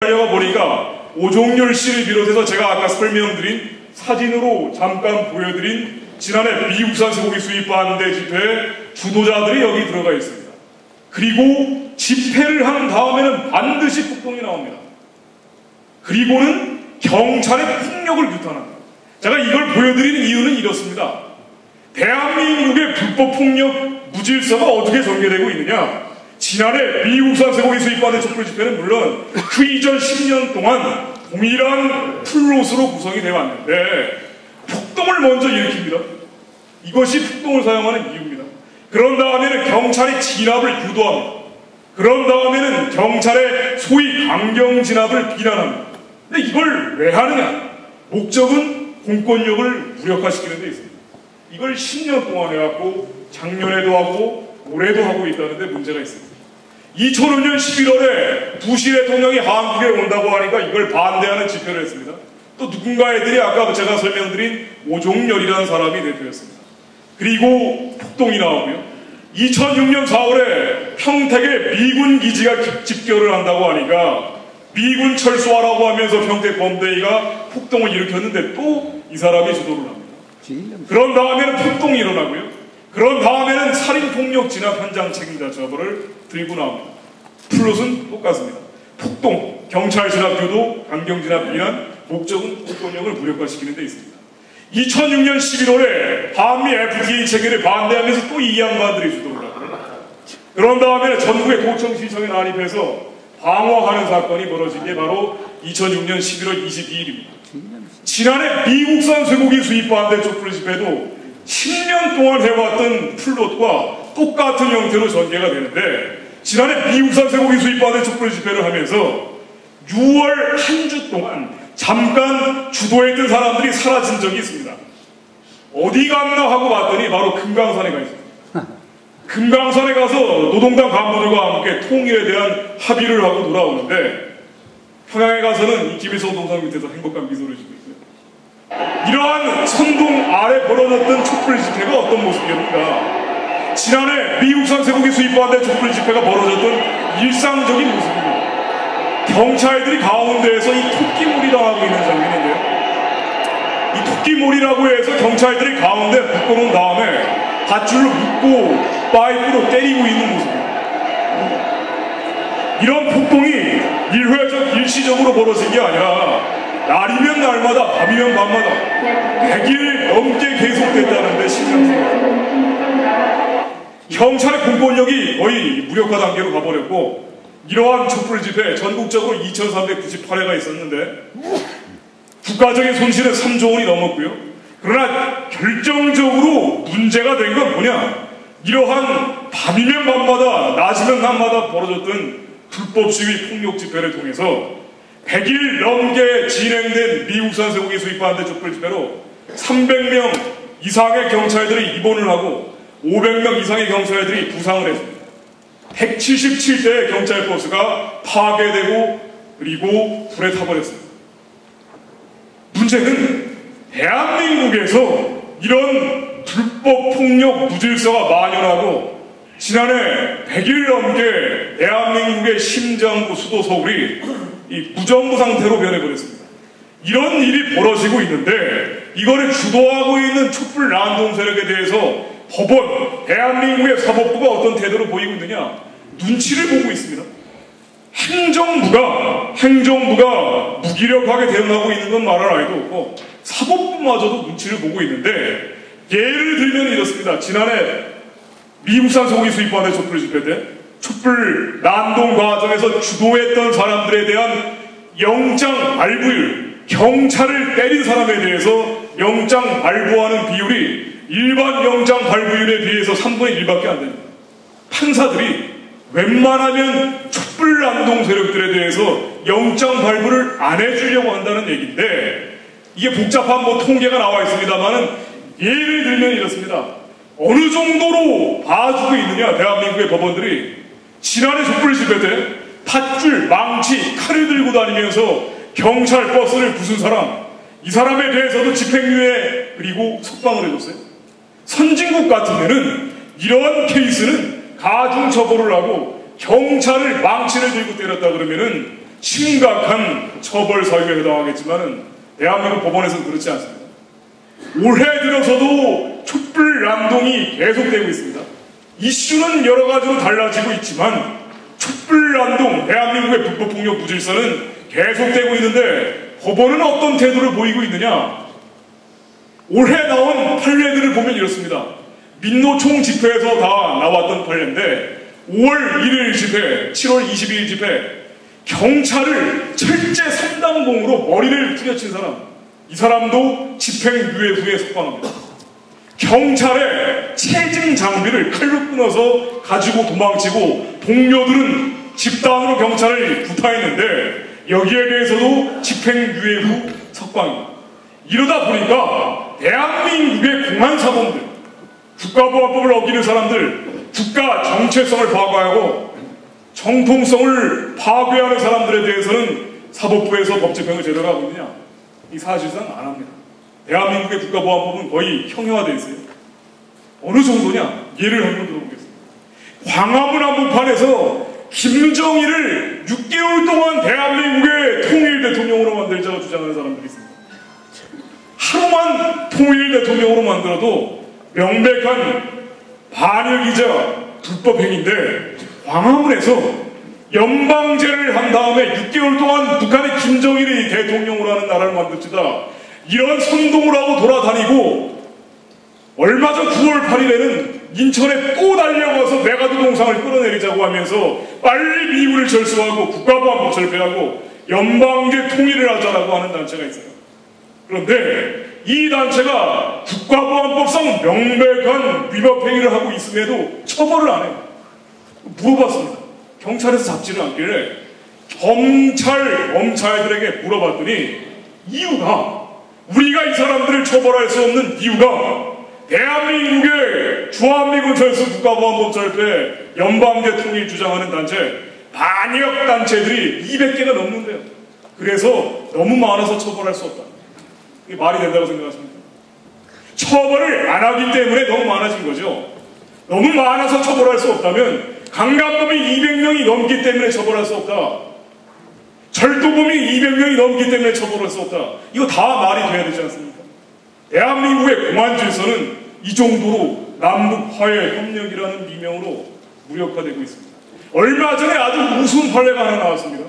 하려고 보니까 오종열 씨를 비롯해서 제가 아까 설명드린 사진으로 잠깐 보여드린 지난해 미국산 쇠고기 수입 반대 집회의 주도자들이 여기 들어가 있습니다. 그리고 집회를 한 다음에는 반드시 폭동이 나옵니다. 그리고는 경찰의 폭력을 규탄합니다. 제가 이걸 보여드리는 이유는 이렇습니다. 대한민국의 불법 폭력 무질서가 어떻게 전개되고 있느냐. 지난해 미국산 쇠고기 수입 반대 촛불 집회는 물론 그 이전 10년 동안 동일한 플롯으로 구성이 되어 왔는데 폭동을 먼저 일으킵니다. 이것이 폭동을 사용하는 이유입니다. 그런 다음에는 경찰이 진압을 유도합니다. 그런 다음에는 경찰의 소위 강경 진압을 비난합니다. 근데 이걸 왜 하느냐? 목적은 공권력을 무력화시키는 데 있습니다. 이걸 10년 동안 해왔고 작년에도 하고 올해도 하고 있다는데 문제가 있습니다. 2005년 11월에 부시 대통령이 한국에 온다고 하니까 이걸 반대하는 집회를 했습니다. 또 누군가 애들이 아까 제가 설명드린 오종열이라는 사람이 대표였습니다. 그리고 폭동이 나오고요. 2006년 4월에 평택에 미군 기지가 집결을 한다고 하니까 미군 철수하라고 하면서 평택 범대위가 폭동을 일으켰는데 또 이 사람이 주도를 합니다. 그런 다음에는 폭동이 일어나고요. 그런 다음에는 살인폭력 진압 현장 책임자 처벌을 들고 나옵니다. 플롯은 똑같습니다. 폭동, 경찰 진압 유도, 강경 진압 비난, 목적은 공권력을 무력화시키는 데 있습니다. 2006년 11월에 한미 FTA 체결에 반대하면서 또 이 양반들이 주도를 하고요. 그런 다음에는 전국의 도청시청에 난입해서 방어하는 사건이 벌어진 게 바로 2006년 11월 22일입니다. 지난해 미국산 쇠고기 수입 반대 촛불 집회도 10년 동안 해왔던 플롯과 똑같은 형태로 전개가 되는데 지난해 미국산 쇠고기 수입 반대 촛불 집회를 하면서 6월 한 주 동안 잠깐 주도했던 사람들이 사라진 적이 있습니다. 어디 갔나 하고 봤더니 바로 금강산에 가 있습니다. 금강산에 가서 노동당 간부들과 함께 통일에 대한 합의를 하고 돌아오는데 평양에 가서는 이 김일성 동상 밑에서 행복한 미소를 지고 있어요. 이러한 선동 아래 벌어졌던 촛불 집회가 어떤 모습이었는가. 지난해 미국산 쇠고기 수입 반대 촛불 집회가 벌어졌던 일상적인 모습입니다. 경찰들이 가운데에서 이 토끼몰이 당하고 있는 장면인데요. 이 토끼몰이라고 해서 경찰들이 가운데 묶어놓은 다음에 밧줄로 묶고 파이프로 때리고 있는 모습입니다. 이런 폭동이 일회적 일시적으로 벌어진 게 아니라 날이면 날마다 밤이면 밤마다 100일 넘게 계속됐다는데 심각합니다. 경찰의 공권력이 거의 무력화 단계로 가버렸고 이러한 촛불 집회 전국적으로 2398회가 있었는데 국가적인 손실은 3조 원이 넘었고요. 그러나 결정적으로 문제가 된 건 뭐냐? 이러한 밤이면 밤마다 낮이면 낮마다 벌어졌던 불법 시위 폭력 집회를 통해서 100일 넘게 진행된 미국산 쇠고기 수입 반대 촛불 집회로 300명 이상의 경찰들이 입원을 하고 500명 이상의 경찰들이 부상을 했습니다. 177대의 경찰 버스가 파괴되고 그리고 불에 타버렸습니다. 문제는 대한민국에서 이런 불법 폭력 무질서가 만연하고 지난해 100일 넘게 대한민국의 심장부 수도 서울이 이 무정부 상태로 변해버렸습니다. 이런 일이 벌어지고 있는데 이거를 주도하고 있는 촛불 난동 세력에 대해서 법원, 대한민국의 사법부가 어떤 태도를 보이고 있느냐? 눈치를 보고 있습니다. 행정부가 무기력하게 대응하고 있는 건 말할 아이도 없고 사법부마저도 눈치를 보고 있는데 예를 들면 이렇습니다. 지난해 미국산 쇠고기 수입 반대 촛불 집회 때 촛불 난동 과정에서 주도했던 사람들에 대한 영장 발부율, 경찰을 때린 사람에 대해서 영장 발부하는 비율이 일반 영장 발부율에 비해서 3분의 1밖에 안 됩니다. 판사들이 웬만하면 촛불 난동 세력들에 대해서 영장 발부를 안 해주려고 한다는 얘기인데 이게 복잡한 통계가 나와 있습니다만은 예를 들면 이렇습니다. 어느 정도로 봐주고 있느냐 대한민국의 법원들이 지난해 촛불 집회 때 밧줄, 망치, 칼을 들고 다니면서 경찰 버스를 부순 사람 이 사람에 대해서도 집행유예 그리고 석방을 해줬어요. 선진국 같은 데는 이런 케이스는 가중처벌을 하고 경찰을 망치를 들고 때렸다 그러면은 심각한 처벌 사유에 해당하겠지만은 대한민국 법원에서는 그렇지 않습니다. 올해 들어서도 촛불 난동이 계속되고 있습니다. 이슈는 여러 가지로 달라지고 있지만 촛불 난동, 대한민국의 불법폭력 무질서는 계속되고 있는데 법원은 어떤 태도를 보이고 있느냐? 올해 나온 판례들을 보면 이렇습니다. 민노총 집회에서 다 나왔던 판례인데 5월 1일 집회, 7월 22일 집회 경찰을 철제 3단봉으로 머리를 후려친 사람, 이 사람도 집행유예 후에 석방합니다. 경찰의 체증 장비를 칼로 끊어서 가지고 도망치고 동료들은 집단으로 경찰을 구타했는데 여기에 대해서도 집행유예 후 석방입니다. 이러다 보니까 대한민국의 공안사범들, 국가보안법을 어기는 사람들, 국가 정체성을 파괴하고 정통성을 파괴하는 사람들에 대해서는 사법부에서 법 집행을 제대로 하고 있느냐? 이 사실상 안 합니다. 대한민국의 국가보안법은 거의 형용화되어 있어요. 어느 정도냐? 예를 한번 들어보겠습니다. 광화문 한복판에서 김정일을 6개월 동안 대한민국의 통일 대통령으로 만들자고 주장하는 사람들이 있습니다. 하루만 통일 대통령으로 만들어도 명백한 반역이자 불법행위인데 광화문에서 연방제를 한 다음에 6개월 동안 북한의 김정일이 대통령으로 하는 나라를 만듭시다. 이런 선동을 하고 돌아다니고 얼마 전 9월 8일에는 인천에 또 달려가서 메가드 동상을 끌어내리자고 하면서 빨리 미군을 철수하고 국가보안법 철폐하고 연방제 통일을 하자라고 하는 단체가 있어요. 그런데 이 단체가 국가보안법상 명백한 위법행위를 하고 있음에도 처벌을 안 해요. 물어봤습니다. 경찰에서 잡지를 않길래 검찰들에게 물어봤더니 이유가, 우리가 이 사람들을 처벌할 수 없는 이유가 대한민국의 주한미군 철수 국가보안법 철폐 연방제 통일 주장하는 단체, 반역 단체들이 200개가 넘는데요. 그래서 너무 많아서 처벌할 수 없다. 이게 말이 된다고 생각하십니까? 처벌을 안 하기 때문에 너무 많아진 거죠. 너무 많아서 처벌할 수 없다면 강간범이 200명이 넘기 때문에 처벌할 수 없다. 절도범이 200명이 넘기 때문에 처벌할 수 없다. 이거 다 말이 돼야 되지 않습니까? 대한민국의 공안 질서는 이 정도로 남북 화해 협력이라는 미명으로 무력화되고 있습니다. 얼마 전에 아주 우스운 판례가 하나 나왔습니다.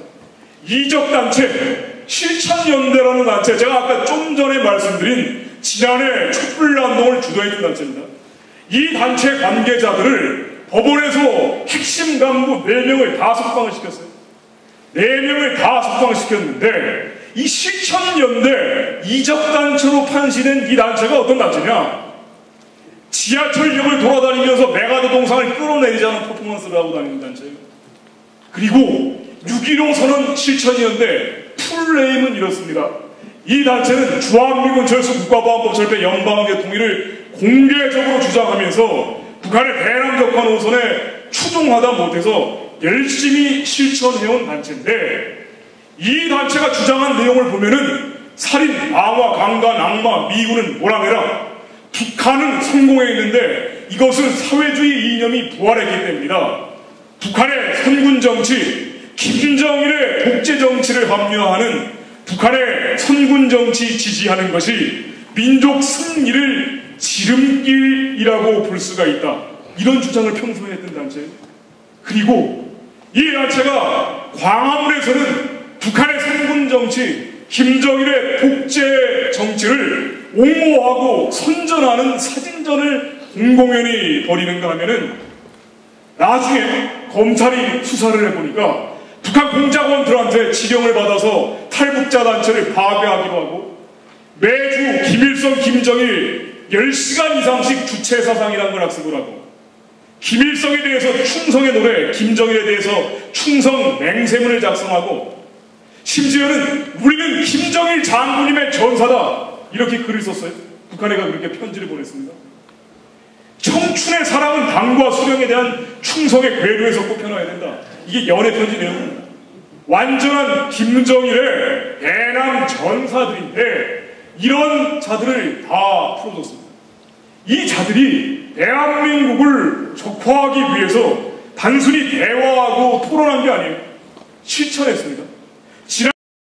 이적단체, 실천연대라는 단체, 제가 아까 좀 전에 말씀드린 지난해 촛불난동을 주도했던 단체입니다. 이 단체 관계자들을 법원에서 핵심 간부 4명을 다 석방을 시켰어요. 4명을 다 석방을 시켰는데 이 실천연대 이적단체로 판시된 이 단체가 어떤 단체냐? 지하철역을 돌아다니면서 메가드 동상을 끌어내리자는 퍼포먼스를 하고 다니는 단체예요. 그리고 6.15 선언 실천이었는데 풀네임은 이렇습니다. 이 단체는 주한미군 철수 국가보안법 철폐 연방제 통일을 공개적으로 주장하면서 북한의 대남적화 노선에 추종하다 못해서 열심히 실천해온 단체인데 이 단체가 주장한 내용을 보면은 살인, 방화, 강간, 악마, 미군은 몰아내라. 북한은 성공했는데 이것은 사회주의 이념이 부활했기 때문이다. 북한의 선군 정치, 김정일의 독재 정치를 합리화하는 북한의 선군 정치 지지하는 것이 민족 승리를 지름길이라고 볼 수가 있다. 이런 주장을 평소에 했던 단체예요. 그리고 이 단체가 광화문에서는 북한의 선군 정치, 김정일의 독재 정치를 옹호하고 선전하는 사진전을 공공연히 벌이는가 하면은 나중에 검찰이 수사를 해보니까 북한 공작원들한테 지령을 받아서 탈북자 단체를 파괴하기도 하고 매주 김일성, 김정일 10시간 이상씩 주체 사상이라는 걸 학습을 하고 김일성에 대해서 충성의 노래, 김정일에 대해서 충성 맹세문을 작성하고 심지어는 우리는 김정일 장군님의 전사다 이렇게 글을 썼어요. 북한에가 그렇게 편지를 보냈습니다. 청춘의 사랑은 당과 수령에 대한 충성의 궤도에서 꼽혀놔야 된다. 이게 연애 편지 내용입니다. 완전한 김정일의 대남 전사들인데 이런 자들을 다 풀어줬습니다. 이 자들이 대한민국을 적화하기 위해서 단순히 대화하고 토론한 게 아니에요. 실천했습니다.